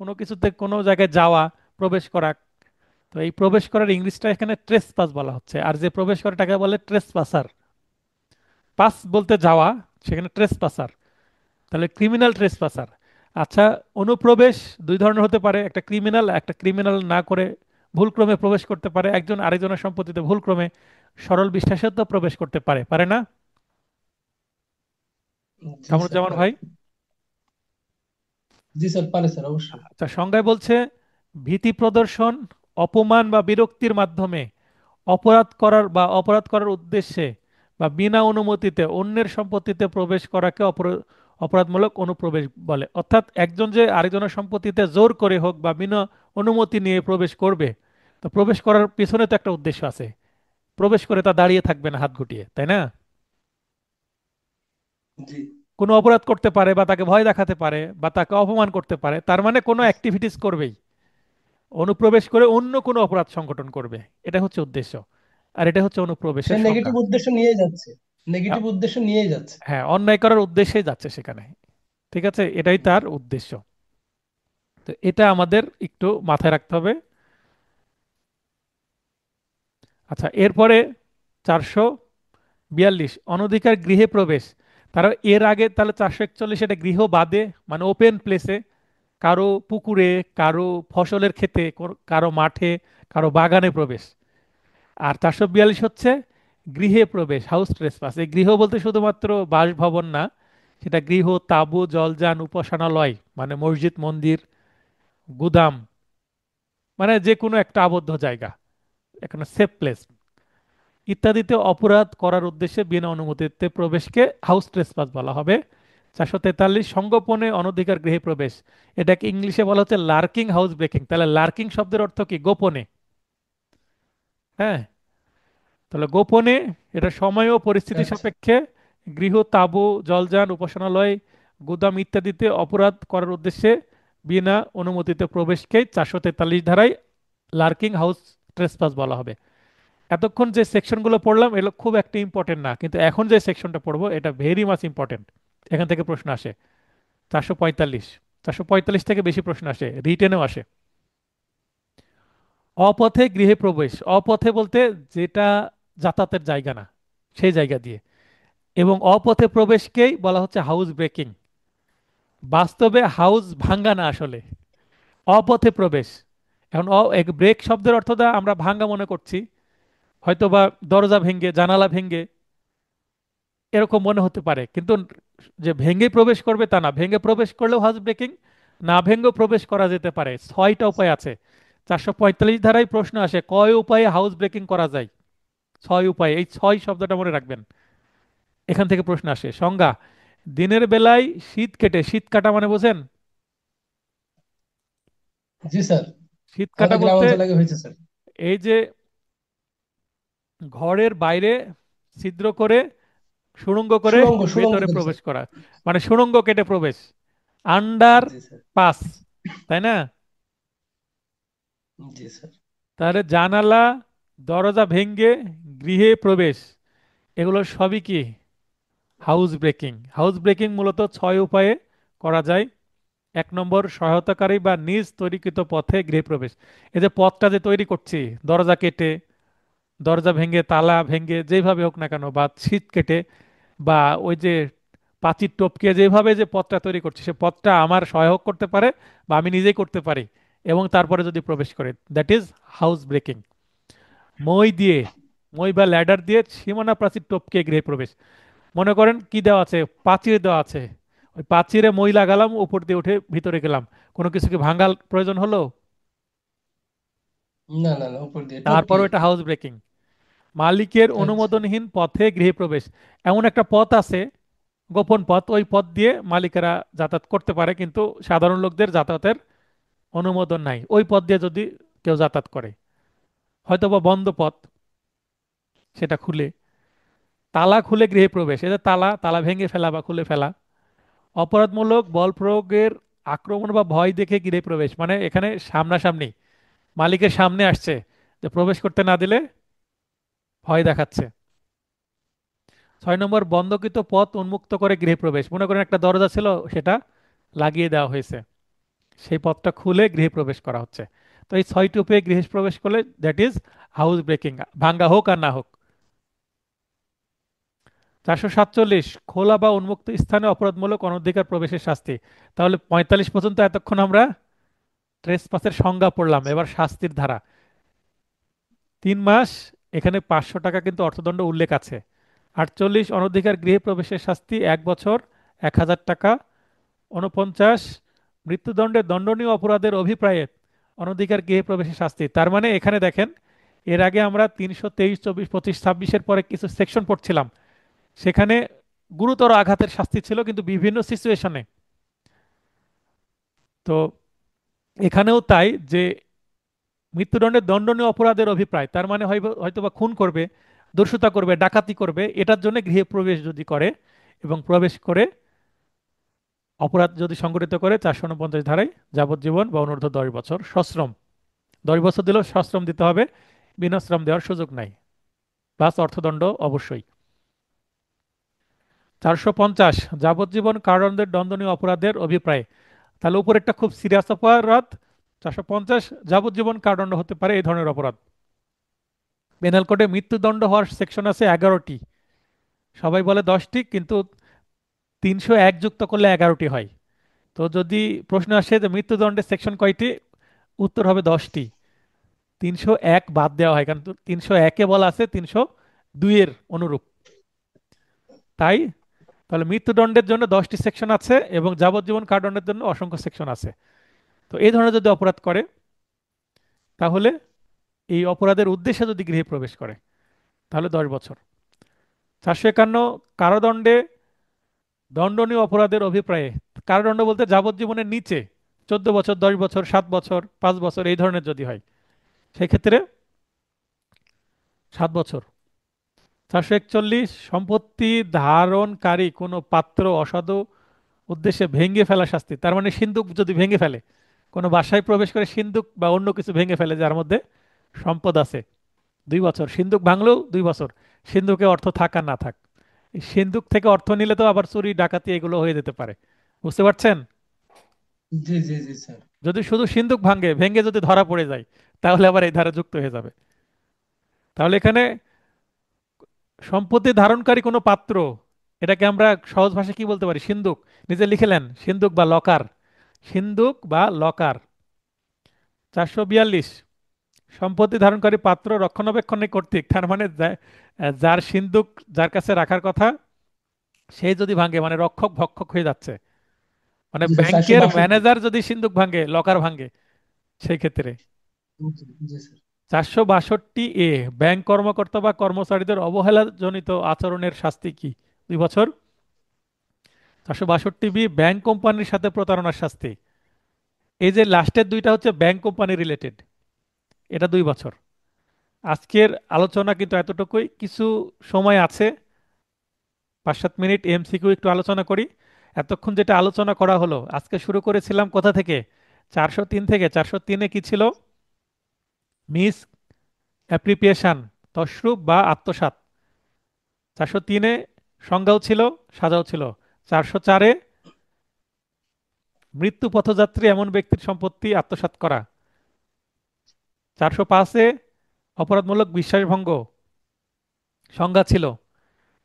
কোনো কিছুতে কোনো জায়গায় যাওয়া, প্রবেশ করা। তো এই প্রবেশ করার ইংলিশটা এখানে ট্রেসপাস বলা হচ্ছে, আর যে প্রবেশ করে তাকে বলে ট্রেসপাসার। পাস বলতে যাওয়া, সেখানে ট্রেসপাসার, তাহলে ক্রিমিনাল ট্রেসপাসার। আচ্ছা, অনুপ্রবেশ 2 ধরনের হতে পারে, একটা ক্রিমিনাল, একটা ক্রিমিনাল না করে ভুলক্রমে প্রবেশ করতে পারে, একজন আরেকজনের সম্পত্তিতে ভুলক্রমে সরল বিশ্বাসের তো প্রবেশ করতে পারে, পারে না? জি স্যার, কামরুজ্জামান পারে। ভাই। জি স্যার, পারে স্যার, অবশ্যই। আচ্ছা, সংজ্ঞায় বলছে ভীতি প্রদর্শন, অপমান বা বিরক্তির মাধ্যমে অপরাধ করার উদ্দেশ্যে বা বিনা অনুমতিতে অন্যের সম্পত্তিতে প্রবেশ করাকে অপরাধমূলক অনুপ্রবেশ বলে। অর্থাৎ একজন যে আরেকজনের সম্পত্তিতে জোর করে হোক বা বিনা অনুমতি নিয়ে প্রবেশ করবে, তো প্রবেশ করার পিছনে তো একটা উদ্দেশ্য আছে, প্রবেশ করে তা দাঁড়িয়ে থাকবে না হাত গুটিয়ে, তাই না? জি, কোনো অপরাধ করতে পারে বা তাকে ভয় দেখাতে পারে বা তাকে অপমান করতে পারে, তার মানে কোনো অ্যাক্টিভিটিস করবেই, অনুপ্রবেশ করে অন্য কোনো অপরাধ সংগঠন করবে, এটা হচ্ছে উদ্দেশ্য। আর এটা হচ্ছে সে অনুপ্রবেশের সংজ্ঞা। নেগেটিভ উদ্দেশ্য নিয়ে যাচ্ছে, হ্যাঁ, নেগেটিভ উদ্দেশ্য নিয়ে যাচ্ছে। হ্যাঁ, অন্যায় করার উদ্দেশ্যেই যাচ্ছে সেখানে, ঠিক আছে, এটাই জি, তার উদ্দেশ্য। তো এটা আমাদের একটু মাথায় রাখতে হবে। আচ্ছা, এরপরে 442 অনধিকার গৃহে প্রবেশ। তারা এর আগে তাহলে 441 এটা গৃহ বাদে, মানে ওপেন প্লেসে, কারো পুকুরে, কারো ফসলের ক্ষেতে, কারো মাঠে, কারো বাগানে প্রবেশ। আর 442 হচ্ছে গৃহে প্রবেশ, হাউস ট্রেসপাস। এই গৃহ বলতে শুধুমাত্র বাসভবন না, সেটা গৃহ, তাঁবু, জলযান, উপাসনালয় মানে মসজিদ, মন্দির, গুদাম, মানে যে কোনো একটা আবদ্ধ জায়গা, এখানে সেফ প্লেস ইত্যাদিতে অপরাধ করার উদ্দেশ্যে বিনা অনুমতিতে প্রবেশকে হাউস ট্রেসপাস বলা হবে। 443 সংগোপনে অনধিকার গৃহে প্রবেশ, এটাকে ইংলিশে বলা হচ্ছে লার্কিং হাউস ব্রেকিং। তাহলে লার্কিং শব্দের অর্থ কি? গোপনে। হ্যাঁ, তাহলে গোপনে, এটা সময় ও পরিস্থিতি আচ্ছা সাপেক্ষে গৃহ, তাঁবু, জলযান, উপাসনালয়, গুদাম ইত্যাদিতে অপরাধ করার উদ্দেশ্যে বিনা অনুমতিতে প্রবেশকেই 443 ধারায় লার্কিং হাউস ট্রেসপাস বলা হবে। এতক্ষণ যে সেকশনগুলো পড়লাম এগুলো খুব একটা ইম্পর্টেন্ট না, কিন্তু এখন যে সেকশনটা পড়বো এটা ভেরি মাচ ইম্পর্টেন্ট। এখান থেকে প্রশ্ন আসে। 445, 445 থেকে বেশি প্রশ্ন আসে, রিটেনেও আসে। অপথে গৃহে প্রবেশ, অপথে বলতে যেটা যাতায়াতের জায়গা না, সেই জায়গা দিয়ে। এবং অপথে প্রবেশকেই বলা হচ্ছে হাউস ব্রেকিং। বাস্তবে হাউস ভাঙ্গা না আসলে, অপথে প্রবেশ। এখন ব্রেক শব্দের অর্থটা আমরা ভাঙ্গা মনে করছি, হয়তো বা দরজা ভেঙে, জানালা ভেঙে, এরকম মনে হতে পারে, কিন্তু যে ভেঙে প্রবেশ করবে তা না। ভেঙে প্রবেশ করলেও হাউস ব্রেকিং, না ভেঙেও প্রবেশ করা যেতে পারে। ছয়টা উপায় আছে। 445 ধারায় প্রশ্ন আসে কয় উপায়ে হাউস ব্রেকিং করা যায়। ছয় উপায়, এই ছয় শব্দটা মনে রাখবেন। এখান থেকে প্রশ্ন আসে। সংজ্ঞা: দিনের বেলায় শীত কেটে, শীত কাটা মানে বোঝেন? জি স্যার, শীত কাটা আমাদের গ্রাম বলতে অঞ্চলে আগে হয়েছে স্যার। এই যে ঘরের বাইরে ছিদ্র করে, সুড়ঙ্গ করে সুড়ঙ্গ সুড়ঙ্গ ভেতরে করে প্রবেশ স্যার। করা, মানে সুড়ঙ্গ কেটে প্রবেশ, আন্ডার জি স্যার। পাস, তাই না? জি স্যার। তাহলে জানালা, দরজা ভেঙ্গে গৃহে প্রবেশ, এগুলো সবই কি হাউস ব্রেকিং। হাউস ব্রেকিং মূলত ছয় উপায়ে করা যায়। 1 নম্বর, সহায়তাকারী বা নিজ তৈরিকৃত পথে গৃহে প্রবেশ। এই যে পথটা যে তৈরি করছি, দরজা কেটে, দরজা ভেঙে, তালা ভেঙে, যেভাবে হোক না কেন, বা ছিট কেটে, বা ওই যে পাঁচির টপকে যেভাবে যে পথটা তৈরি করছি, সে পথটা আমার সহায়ক করতে পারে বা আমি নিজেই করতে পারি, এবং তারপরে যদি প্রবেশ করে, দ্যাট ইজ হাউস ব্রেকিং। মই দিয়ে, মই বা ল্যাডার দিয়ে সীমানা প্রাচীর টপকে গৃহে প্রবেশ। মনে করেন কি দেওয়া আছে, প্রাচীর দেওয়া আছে, ওই প্রাচীরে মই লাগালাম, উপর দিয়ে উঠে ভিতরে গেলাম, কোনো কিছু কি ভাঙার প্রয়োজন হলো? না না না, উপর দিয়ে টপকে। তারপরও এটা হাউস ব্রেকিং। মালিকের আচ্ছা। অনুমোদনহীন পথে গৃহে প্রবেশ, এমন একটা পথ আছে, গোপন পথ, ওই পথ দিয়ে মালিকেরা যাতায়াত করতে পারে, কিন্তু সাধারণ লোকদের যাতায়াতের অনুমোদন নাই, ওই পথ দিয়ে যদি কেউ যাতায়াত করে, হয়তো বা বন্ধ পথ, সেটা খুলে, তালা খুলে গৃহে প্রবেশ, এটা তালা, তালা ভেঙে ফেলা বা খুলে ফেলা। অপরাধমূলক বল প্রয়োগের আক্রমণ বা ভয় দেখে গৃহে প্রবেশ, মানে এখানে সামনাসামনি মালিকের সামনে আসছে, যে প্রবেশ করতে না দিলে ভয় দেখাচ্ছে। 6 নম্বর, বন্ধকৃত পথ উন্মুক্ত করে গৃহে প্রবেশ। মনে করেন একটা দরজা ছিল, সেটা লাগিয়ে দেওয়া হয়েছে, সেই পথটা খুলে গৃহে প্রবেশ করা হচ্ছে। তো এই 6টি উপায়ে গৃহে প্রবেশ করলে দ্যাট ইজ হাউস ব্রেকিং, ভাঙ্গা হোক আর না হোক। 447, খোলা বা উন্মুক্ত স্থানে অপরাধমূলক অনধিকার প্রবেশের শাস্তি। তাহলে 45 পর্যন্ত এতক্ষণ আমরা ট্রেসপাসের সংজ্ঞা পড়লাম, এবার শাস্তির ধারা। 3 মাস, এখানে 500 টাকা কিন্তু অর্থদণ্ড উল্লেখ আছে। 48, অনধিকার গৃহে প্রবেশের শাস্তি 1 বছর 1000 টাকা। 49, মৃত্যুদণ্ডে দণ্ডনীয় অপরাধের অভিপ্রায়ে অনধিকার গৃহে প্রবেশের শাস্তি। তার মানে এখানে দেখেন, এর আগে আমরা 323, 24, 25, 26-এর পরে কিছু সেকশন পড়ছিলাম, সেখানে গুরুতর আঘাতের শাস্তি ছিল, কিন্তু বিভিন্ন সিচুয়েশনে। তো এখানেও তাই, যে মৃত্যুদণ্ডের দণ্ডনীয় অপরাধের অভিপ্রায়, তার মানে হয়তোবা খুন করবে, দস্যুতা করবে, ডাকাতি করবে, এটার জন্য গৃহে প্রবেশ যদি করে, এবং প্রবেশ করে অপরাধ যদি সংগঠিত করে, 449 ধারায় যাবজ্জীবন বা অনূর্ধ্ব 10 বছর সশ্রম। 10 বছর দিলেও সশ্রম দিতে হবে, বিনাশ্রম দেওয়ার সুযোগ নাই, প্লাস অর্থদণ্ড অবশ্যই। 450, যাবজ্জীবন কারাদণ্ডের দণ্ডনীয় অপরাধের অভিপ্রায়। তাহলে উপরেরটা খুব সিরিয়াস অপরাধ, 450 যাবজ্জীবন কারাদণ্ড হতে পারে এই ধরনের অপরাধ। পেনাল কোডে মৃত্যুদণ্ড হওয়ার সেকশন আছে 11টি, সবাই বলে 10টি, কিন্তু 301 যুক্ত করলে 11টি হয়। তো যদি প্রশ্ন আসে যে মৃত্যুদণ্ডের সেকশন কয়টি, উত্তর হবে 10টি। 301 বাদ দেওয়া হয়, কারণ 301-এ বলা আছে 302-এর অনুরূপ, তাই। তাহলে মৃত্যুদণ্ডের জন্য 10টি সেকশন আছে, এবং যাবজ্জীবন কারাদণ্ডের জন্য অসংখ্য সেকশন আছে। তো এই ধরনের যদি অপরাধ করে, তাহলে এই অপরাধের উদ্দেশ্যে যদি গৃহে প্রবেশ করে, তাহলে 10 বছর। 451, কারাদণ্ডে দণ্ডনীয় অপরাধের অভিপ্রায়ে। কারাদণ্ড বলতে যাবজ্জীবনের নিচে 14 বছর, 10 বছর, 7 বছর, 5 বছর এই ধরনের যদি হয় সেক্ষেত্রে 7 বছর। 441 সম্পত্তি ধারণকারী কোনো পাত্র অসাধু উদ্দেশ্যে ভেঙে ফেলা শাস্তি। তার মানে সিন্দুক যদি ভেঙে ফেলে, কোনো বাসায় প্রবেশ করে সিন্দুক বা অন্য কিছু ভেঙে ফেলে যার মধ্যে সম্পদ আছে, 2 বছর। সিন্দুক ভাঙলেও 2 বছর, সিন্দুকে অর্থ থাক আর না থাক। এই সিন্দুক থেকে অর্থ নিলে তো আবার চুরি ডাকাতি এগুলো হয়ে যেতে পারে, বুঝতে পারছেন? জি জি জি স্যার। যদি শুধু সিন্দুক ভেঙে যদি ধরা পড়ে যায় তাহলে আবার এই ধারা যুক্ত হয়ে যাবে। তাহলে এখানে সম্পত্তি ধারণকারী কোনো পাত্র, এটাকে আমরা সহজ ভাষায় কি বলতে পারি? সিন্দুক। নিজে লিখেলেন সিন্দুক বা লকার, সিন্দুক বা লকার। 442 সম্পত্তি ধারণকারী পাত্র রক্ষণাবেক্ষণে কর্তৃক, তার মানে যার সিন্দুক যার কাছে রাখার কথা সেই যদি ভাঙে, মানে রক্ষক ভক্ষক হয়ে যাচ্ছে। মানে জি স্যার, চারশো ব্যাংকের বাষট্টি ম্যানেজার যদি সিন্দুক ভাঙে, লকার ভাঙে, সেই ক্ষেত্রে। জি জি স্যার। 462 ব্যাংক কর্মকর্তা বা কর্মচারীদের অবহেলাজনিত আচরণের শাস্তি কি? 2 বছর। 462 ব্যাংক কোম্পানির সাথে প্রতারণার শাস্তি। এই যে লাস্টের দুইটা হচ্ছে ব্যাংক কোম্পানি রিলেটেড, এটা 2 বছর। আজকের আলোচনা কিন্তু এতটুকুই, কিছু সময় আছে, 5-7 মিনিট এমসিকিউ একটু আলোচনা করি। এতক্ষণ যেটা আলোচনা করা হলো, আজকে শুরু করেছিলাম কোথা থেকে? 403 থেকে। 403-এ কি ছিল? মিস অ্যাপ্রিপিয়েশন, তশরূপ বা আত্মসাৎ। 403-এ সংজ্ঞাও ছিল, সাজাও ছিল। 404-এ মৃত্যু পথযাত্রী এমন ব্যক্তির সম্পত্তি আত্মসাৎ করা। 405-এ অপরাধমূলক বিশ্বাসভঙ্গ সংজ্ঞা ছিল।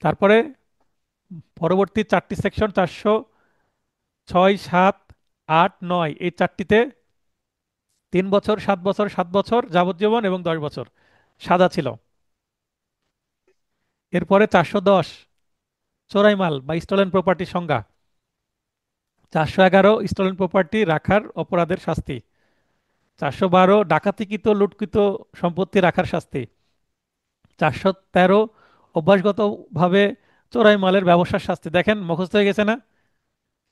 তারপরে পরবর্তী 4টি সেকশন, 406, 7, 8, 9, এই 4টিতে 3 বছর, 7 বছর, 7 বছর যাবজ্জীবন এবং 10 বছর সাজা ছিল। এরপরে 410 চোরাই মাল বা স্টলেন প্রপার্টি সংজ্ঞা। 411 স্টলেন প্রপার্টি রাখার অপরাধের শাস্তি। 412 ডাকাতিকৃত লুটকৃত সম্পত্তি রাখার শাস্তি। 413 অভ্যাসগতভাবে চোরাই মালের ব্যবসার শাস্তি। দেখেন মুখস্থ হয়ে গেছে না?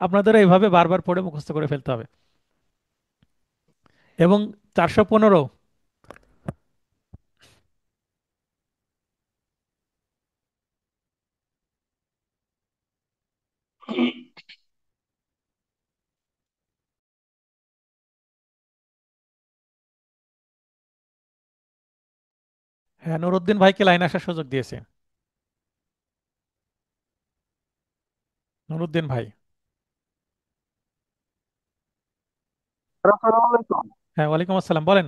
আপনাদের এইভাবে বারবার পড়ে মুখস্থ করে ফেলতে হবে। এবং 415, হ্যাঁ, নুরুদ্দিন ভাইকে লাইন আসার সুযোগ দিয়েছে। নুরুদ্দিন ভাই। আসসালামু আলাইকুম হ্যাঁ, ওয়ালাইকুম আসসালাম, বলেন।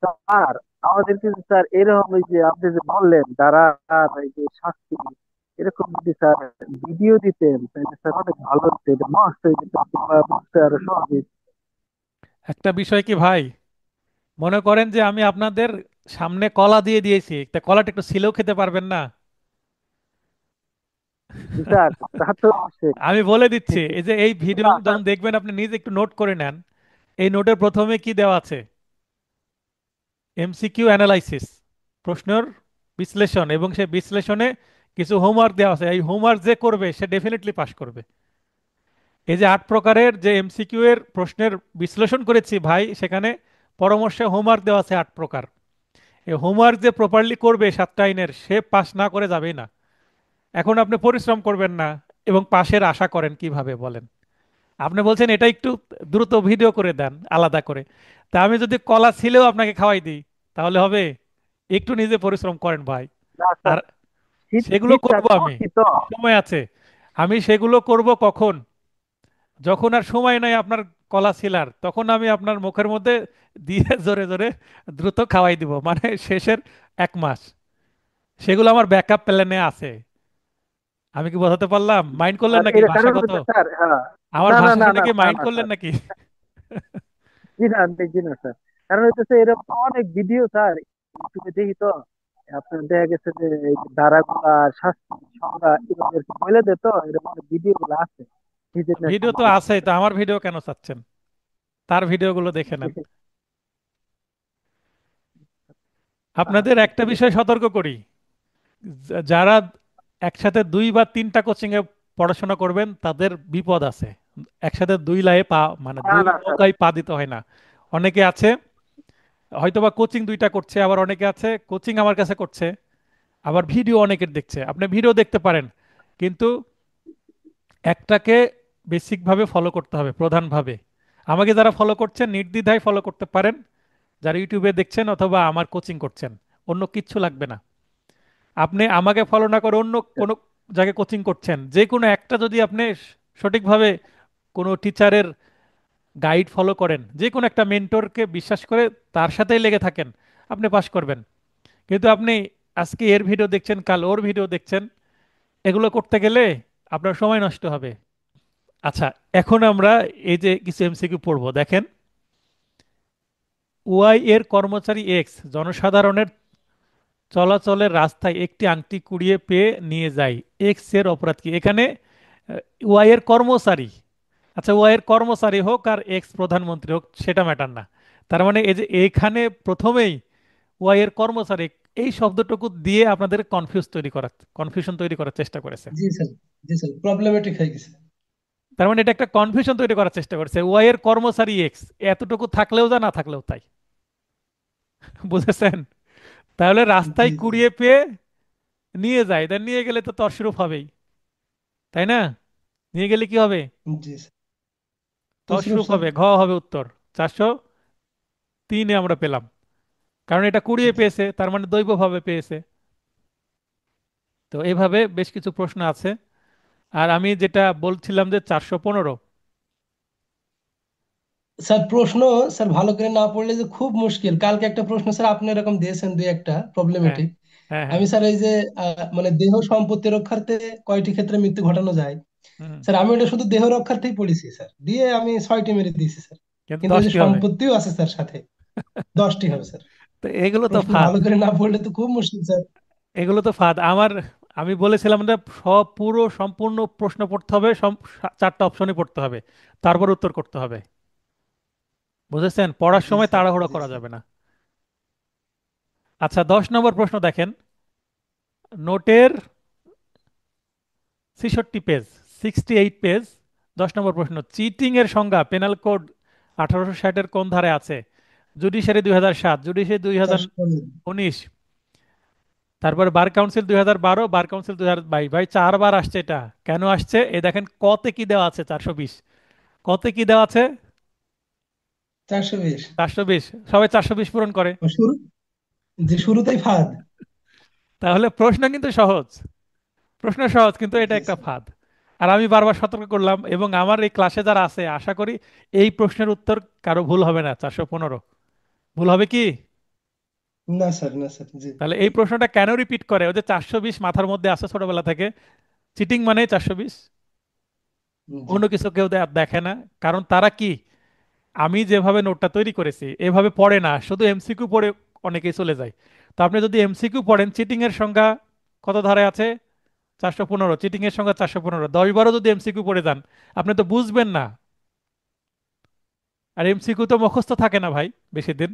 স্যার। আমাদের কিন্তু স্যার এরকম ওই যে আপনি যে বললেন যারা আর এই যে শাস্তি এরকম যদি স্যার ভিডিও দিতেন তাহলে স্যার অনেক ভালো হতো, এটা মস্ত হয়ে যেত কিংবা বুঝতে আরো সহজ হতো। একটা বিষয় কি ভাই, মনে করেন যে আমি আপনাদের সামনে কলা দিয়ে দিয়েছি, তা কলাটা একটু ছিলেও খেতে পারবেন না? জি স্যার, তা তো অবশ্যই। আমি বলে দিচ্ছি, এই যে এই ভিডিও না স্যার। যখন দেখবেন আপনি নিজে একটু নোট করে নেন। এই নোটের প্রথমে কি দেওয়া আছে? এমসিকিউ অ্যানালাইসিস, প্রশ্নের বিশ্লেষণ, এবং সেই বিশ্লেষণে কিছু হোমওয়ার্ক দেওয়া আছে। এই হোমওয়ার্ক যে করবে সে ডেফিনেটলি পাস করবে। এই যে 8 প্রকারের যে এমসিকিউ এর প্রশ্নের বিশ্লেষণ করেছি ভাই, সেখানে পরামর্শে হোমওয়ার্ক দেওয়া আছে 8 প্রকার। এই হোমওয়ার্ক যে প্রপারলি করবে 7টা আইনের, সে পাস না করে যাবেই না। এখন আপনি পরিশ্রম করবেন না এবং পাশের আশা করেন কিভাবে বলেন? আপনি বলছেন এটা একটু দ্রুত ভিডিও করে দেন আলাদা করে। তা আমি যদি কলা ছিলেও আপনাকে খাওয়াই দিই তাহলে হবে? একটু নিজে পরিশ্রম করেন ভাই। না স্যার, আর শীত সেগুলো শীত স্যার করব আমি, করছি তো। সময় আছে। আমি সেগুলো করব কখন? যখন আর সময় নাই আপনার কলা ছিলার, তখন আমি আপনার মুখের মধ্যে দিয়ে জোরে জোরে দ্রুত খাওয়াই দিব, মানে শেষের 1 মাস। সেগুলো আমার ব্যাকআপ প্ল্যানে আছে। আমি কি বোঝাতে পারলাম? মাইন্ড করলেন আর নাকি এর কারণ ভাষাগত? হচ্ছে স্যার, হ্যাঁ। আমার না না ভাষা না শুনে না কি না মাইন্ড না করলেন স্যার। নাকি? জি না, জি না স্যার। কারণ হচ্ছে এরকম অনেক ভিডিও স্যার ইউটিউবে দেখি তো। আপনার দেখা গেছে যে এই ধারাগুলা শাস্তি সংজ্ঞা এভাবে আর কি বলে দে, তো এরকম ভিডিও গুলো আছে। নিজের একটা ভিডিও তো মানুষ আছেই, তো আমার ভিডিও কেন চাচ্ছেন? তার ভিডিওগুলো দেখে নেন। আপনাদের আচ্ছা একটা ঠিক আছে। বিষয় সতর্ক করি, যারা একসাথে 2 বা 3টা কোচিং এ পড়াশোনা করবেন, তাদের বিপদ আছে। একসাথে দুই লায়ে পা, মানে না দুই না স্যার। নৌকায় পা দিতে হয় না। অনেকে আছে হয়তোবা কোচিং 2টা করছে, আবার অনেকে আছে কোচিং আমার কাছে করছে, আবার ভিডিও অনেকের দেখছে। আপনি ভিডিও দেখতে পারেন, কিন্তু একটাকে বেসিক ভাবে ফলো করতে হবে, প্রধানভাবে। আমাকে যারা ফলো করছেন নির্দ্বিধায় ফলো করতে পারেন, যারা ইউটিউবে দেখছেন অথবা আমার কোচিং করছেন, অন্য কিচ্ছু লাগবে না। আপনি আমাকে ফলো না করে অন্য কোনো জায়গায় কোচিং করছেন, যে কোনো একটা যদি আপনি সঠিকভাবে কোনো টিচারের গাইড ফলো করেন, যে কোনো একটা মেন্টরকে বিশ্বাস করে তার সাথেই লেগে থাকেন, আপনি পাস করবেন। কিন্তু আপনি আজকে এর ভিডিও দেখছেন, কাল ওর ভিডিও দেখছেন, এগুলো করতে গেলে আপনার সময় নষ্ট হবে। আচ্ছা, এখন আমরা এই যে কিছু এমসিকিউ পড়বো, দেখেন। ওয়াই এর কর্মচারী এক্স জনসাধারণের চলাচলের রাস্তায় একটি আংটি কুড়িয়ে পেয়ে নিয়ে যায়, এক্স এর অপরাধ কি? এখানে ওয়াই এর কর্মচারী, আচ্ছা ওয়াই এর কর্মচারী হোক আর এক্স প্রধানমন্ত্রী হোক সেটা ম্যাটার না। তার মানে এই যে এইখানে প্রথমেই ওয়াই এর কর্মচারী, এই শব্দটুকু দিয়ে আপনাদের কনফিউশন তৈরি করার চেষ্টা করেছে। জি স্যার, জি স্যার, প্রবলেমেটিক হয়ে গেছে। তার মানে এটা একটা কনফিউশন তৈরি করার চেষ্টা করেছে, ওয়াই এর কর্মচারী এক্স, এতটুকু থাকলেও যা, না থাকলেও তাই। বুঝেছেন? তাহলে জি রাস্তায় জি কুড়িয়ে পেয়ে নিয়ে যায়, দেন নিয়ে গেলে তো তরশরূপ হবেই, তাই না? নিয়ে গেলে কি হবে? জি স্যার। তসরুপ তশরূপ স্যার। হবে, ঘ হবে উত্তর। 403-এ আমরা পেলাম, কারণ এটা কুড়িয়ে জি পেয়েছে, তার মানে দৈবভাবে পেয়েছে। তো এইভাবে বেশ কিছু প্রশ্ন আছে। আর আমি যেটা বলছিলাম যে 415। স্যার, প্রশ্ন স্যার ভালো করে না পড়লে যে খুব মুশকিল। কালকে একটা প্রশ্ন স্যার আপনি এরকম দিয়েছেন, দুই একটা হ্যাঁ, প্রবলেমেটিক। হ্যাঁ, হ্যাঁ। আমি স্যার এই যে মানে দেহ সম্পত্তি রক্ষার্থে কয়টি ক্ষেত্রে মৃত্যু ঘটানো যায়, হুম। স্যার আমি ওটা শুধু দেহ রক্ষার্থেই পড়েছি স্যার, দিয়ে আমি 6টি মেরে দিয়েছি স্যার। কিন্তু কিন্তু ওই যে 10টি হবে। সম্পত্তিও আছে স্যার সাথে, 10টি হবে স্যার। তো এগুলো তো প্রশ্ন ফাঁদ, ভালো করে না পড়লে তো খুব মুশকিল স্যার। এগুলো তো ফাঁদ আমার। আমি বলেছিলাম যে সব পুরো সম্পূর্ণ প্রশ্ন পড়তে হবে, 4টা অপশনই পড়তে হবে, তারপর উত্তর করতে হবে। বুঝেছেন? পড়ার জি সময় স্যার, তাড়াহুড়ো জি করা স্যার। যাবে না। আচ্ছা, 10 নম্বর প্রশ্ন দেখেন। নোটের 66 পেজ, 68 পেজ, 10 নম্বর প্রশ্ন। চিটিং এর সংজ্ঞা পেনাল কোড 1860-এর কোন ধারে আছে? জুডিশিয়ারি 2007, জুডিশিয়ারি 2019, তারপরে বার কাউন্সিল 2012, বার কাউন্সিল 2022। ভাই 4বার আসছে এটা, কেন আসছে? এই দেখেন কতে কি দেওয়া আছে, 420। কতে কি দেওয়া আছে? 420। 420। সবাই 420 পূরণ করে। শুরু, যে শুরুতেই ফাঁদ। তাহলে প্রশ্ন কিন্তু সহজ, প্রশ্ন সহজ, কিন্তু এটা জি একটা স্যার। ফাঁদ। আর আমি বারবার সতর্ক করলাম, এবং আমার এই ক্লাসে যারা আছে আশা করি এই প্রশ্নের উত্তর কারো ভুল হবে না। 415 ভুল হবে কি? না স্যার, না স্যার, জি তাহলে এই প্রশ্নটা কেন রিপিট করে? ওই যে 420 মাথার মধ্যে আসে ছোটবেলা থেকে, চিটিং মানে 420, জি। অন্য কিছু কেউ দেখে না। কারণ তারা কি, আমি যেভাবে নোটটা তৈরি করেছি এভাবে পড়ে না, শুধু এমসিকিউ পড়ে অনেকেই চলে যায়। তো আপনি যদি এমসিকিউ পড়েন, চিটিং এর সংখ্যা কত ধারে আছে? 415। চিটিং এর সংখ্যা 415, 10 বারও যদি এমসিকিউ পড়ে যান, আপনি তো বুঝবেন না। আর এমসিকিউ তো মুখস্থ থাকে না ভাই বেশি দিন।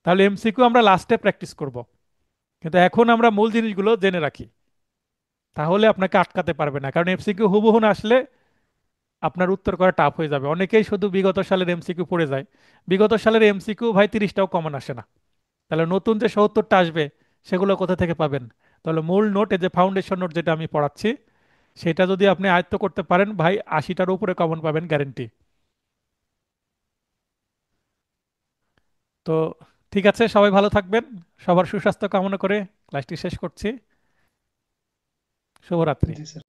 তাহলে এমসিকিউ আমরা লাস্টে প্র্যাকটিস করব, কিন্তু এখন আমরা মূল জিনিসগুলো জেনে রাখি, তাহলে আপনাকে আটকাতে পারবে না। কারণ এমসিকিউ হুবহু না আসলে আপনার উত্তর করা টাফ হয়ে যাবে। অনেকেই শুধু বিগত সালের এমসিকিউ পড়ে যায়। বিগত সালের এমসিকিউ ভাই 30টাও কমন আসে না। তাহলে নতুন যে 70টা আসবে সেগুলো কোথা থেকে পাবেন? তাহলে মূল নোট, এই যে ফাউন্ডেশন নোট যেটা আমি পড়াচ্ছি, সেটা যদি আপনি আয়ত্ত করতে পারেন ভাই, 80টার উপরে কমন পাবেন গ্যারেন্টি। তো ঠিক আছে, সবাই ভালো থাকবেন। সবার সুস্বাস্থ্য কামনা করে ক্লাসটি শেষ করছি। শুভরাত্রি। জি স্যার।